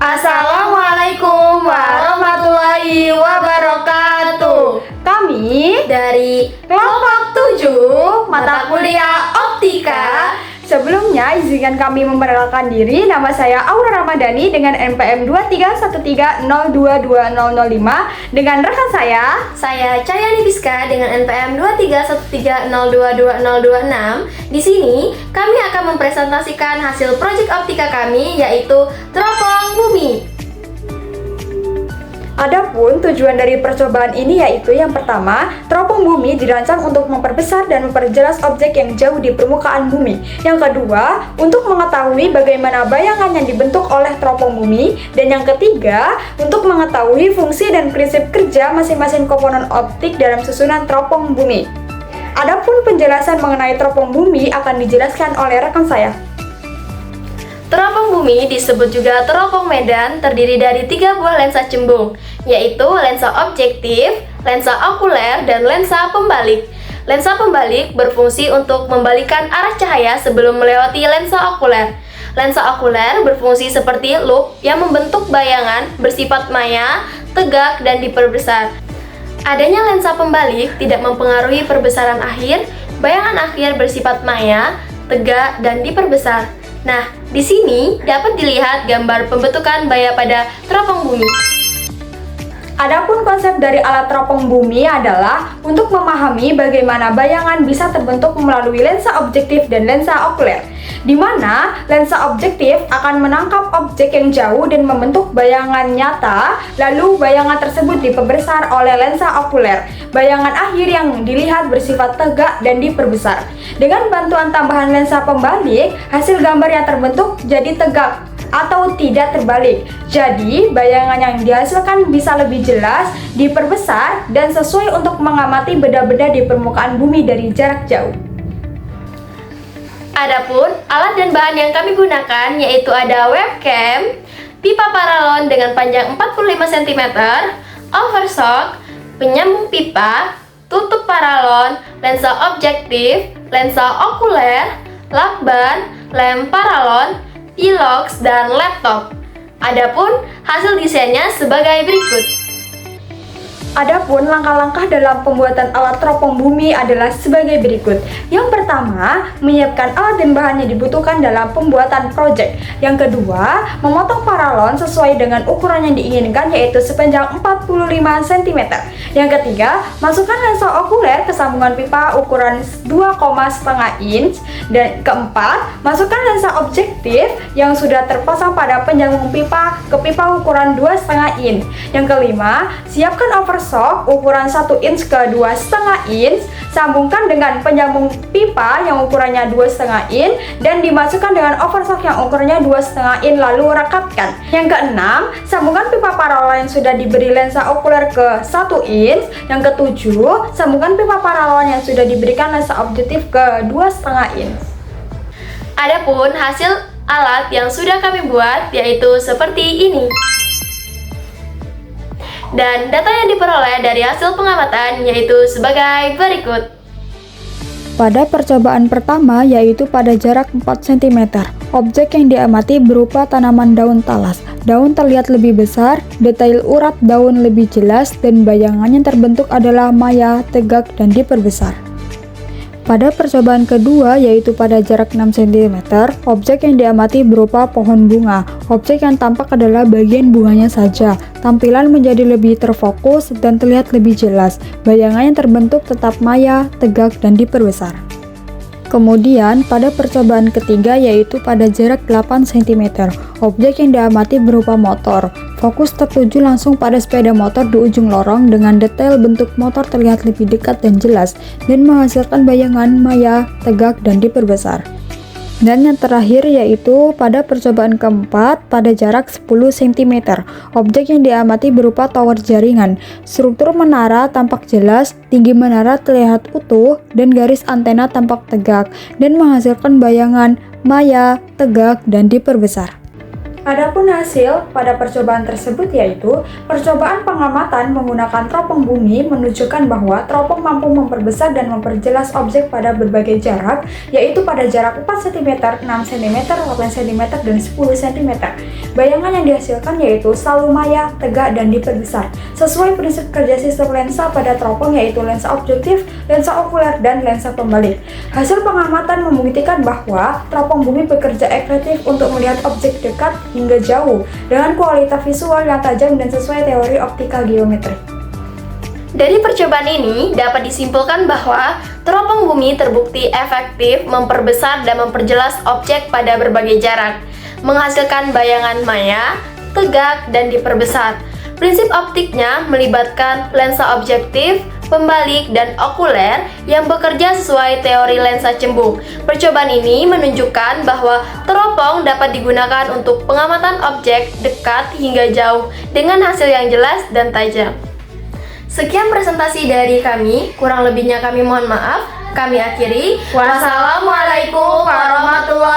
Assalamualaikum warahmatullahi wabarakatuh. Kami Dari kelompok 7 mata kuliah optika. Sebelumnya izinkan kami memperkenalkan diri. Nama saya Aura Ramadhani dengan NPM 2313022005 dengan rekan saya Cahyani Biska dengan NPM 2313022026. Di sini kami akan mempresentasikan hasil proyek optika kami, yaitu teropong bumi. Adapun tujuan dari percobaan ini yaitu yang pertama, teropong bumi dirancang untuk memperbesar dan memperjelas objek yang jauh di permukaan bumi. Yang kedua, untuk mengetahui bagaimana bayangan yang dibentuk oleh teropong bumi. Dan yang ketiga, untuk mengetahui fungsi dan prinsip kerja masing-masing komponen optik dalam susunan teropong bumi. Adapun penjelasan mengenai teropong bumi akan dijelaskan oleh rekan saya. Teropong bumi disebut juga teropong medan, terdiri dari 3 buah lensa cembung, yaitu lensa objektif, lensa okuler, dan lensa pembalik. Lensa pembalik berfungsi untuk membalikan arah cahaya sebelum melewati lensa okuler. Lensa okuler berfungsi seperti loop yang membentuk bayangan bersifat maya, tegak, dan diperbesar. Adanya lensa pembalik tidak mempengaruhi perbesaran akhir, bayangan akhir bersifat maya, tegak, dan diperbesar. Nah, di sini dapat dilihat gambar pembentukan baya pada teropong bumi. Adapun konsep dari alat teropong bumi adalah untuk memahami bagaimana bayangan bisa terbentuk melalui lensa objektif dan lensa okuler, di mana lensa objektif akan menangkap objek yang jauh dan membentuk bayangan nyata, lalu bayangan tersebut diperbesar oleh lensa okuler. Bayangan akhir yang dilihat bersifat tegak dan diperbesar. Dengan bantuan tambahan lensa pembalik, hasil gambar yang terbentuk jadi tegak atau tidak terbalik. Jadi, bayangan yang dihasilkan bisa lebih jelas, diperbesar, dan sesuai untuk mengamati benda-benda di permukaan bumi dari jarak jauh. Adapun alat dan bahan yang kami gunakan yaitu ada webcam, pipa paralon dengan panjang 45 cm, oversock, penyambung pipa, tutup paralon, lensa objektif, lensa okuler, lakban, lem paralon, pilox, dan laptop. Adapun hasil desainnya sebagai berikut. Adapun langkah-langkah dalam pembuatan alat teropong bumi adalah sebagai berikut. Yang pertama, menyiapkan alat dan bahan yang dibutuhkan dalam pembuatan proyek. Yang kedua, memotong paralon sesuai dengan ukuran yang diinginkan, yaitu sepanjang 45 cm. Yang ketiga, masukkan lensa okuler ke sambungan pipa ukuran 2,5 inch. Dan keempat, masukkan lensa objektif yang sudah terpasang pada penyambung pipa ke pipa ukuran 2,5 inch. Yang kelima, siapkan oversock ukuran 1 inch ke 2,5 inch, sambungkan dengan penyambung pipa yang ukurannya 2,5 inch dan dimasukkan dengan oversock yang ukurannya 2,5 inch, lalu rekatkan. Yang keenam, sambungkan pipa paralon yang sudah diberi lensa okuler ke 1 inch. Yang ketujuh, sambungkan pipa paralon yang sudah diberikan lensa objektif ke 2,5 inch. Adapun hasil alat yang sudah kami buat yaitu seperti ini. Dan data yang diperoleh dari hasil pengamatan yaitu sebagai berikut. Pada percobaan pertama, yaitu pada jarak 4 cm, objek yang diamati berupa tanaman daun talas. Daun terlihat lebih besar, detail urat daun lebih jelas, dan bayangan yang terbentuk adalah maya, tegak, dan diperbesar. Pada percobaan kedua, yaitu pada jarak 6 cm, objek yang diamati berupa pohon bunga. Objek yang tampak adalah bagian bunganya saja. Tampilan menjadi lebih terfokus dan terlihat lebih jelas. Bayangan yang terbentuk tetap maya, tegak, dan diperbesar. Kemudian, pada percobaan ketiga yaitu pada jarak 8 cm, objek yang diamati berupa motor. Fokus tertuju langsung pada sepeda motor di ujung lorong dengan detail bentuk motor terlihat lebih dekat dan jelas dan menghasilkan bayangan maya, tegak, dan diperbesar. Dan yang terakhir yaitu pada percobaan keempat pada jarak 10 cm, objek yang diamati berupa tower jaringan. Struktur menara tampak jelas, tinggi menara terlihat utuh, dan garis antena tampak tegak dan menghasilkan bayangan maya, tegak, dan diperbesar. Adapun hasil pada percobaan tersebut yaitu percobaan pengamatan menggunakan teropong bumi menunjukkan bahwa teropong mampu memperbesar dan memperjelas objek pada berbagai jarak, yaitu pada jarak 4 cm, 6 cm, 8 cm, dan 10 cm. Bayangan yang dihasilkan yaitu selalu maya, tegak, dan diperbesar, sesuai prinsip kerja sistem lensa pada teropong yaitu lensa objektif, lensa okuler, dan lensa pembalik. Hasil pengamatan membuktikan bahwa teropong bumi bekerja efektif untuk melihat objek dekat hingga jauh dengan kualitas visual yang tajam dan sesuai teori optika geometri. Dari percobaan ini dapat disimpulkan bahwa teropong bumi terbukti efektif memperbesar dan memperjelas objek pada berbagai jarak, menghasilkan bayangan maya, tegak, dan diperbesar. Prinsip optiknya melibatkan lensa objektif, pembalik, dan okuler yang bekerja sesuai teori lensa cembung. Percobaan ini menunjukkan bahwa teropong dapat digunakan untuk pengamatan objek dekat hingga jauh dengan hasil yang jelas dan tajam. Sekian presentasi dari kami, kurang lebihnya kami mohon maaf. Kami akhiri. Wassalamualaikum warahmatullahi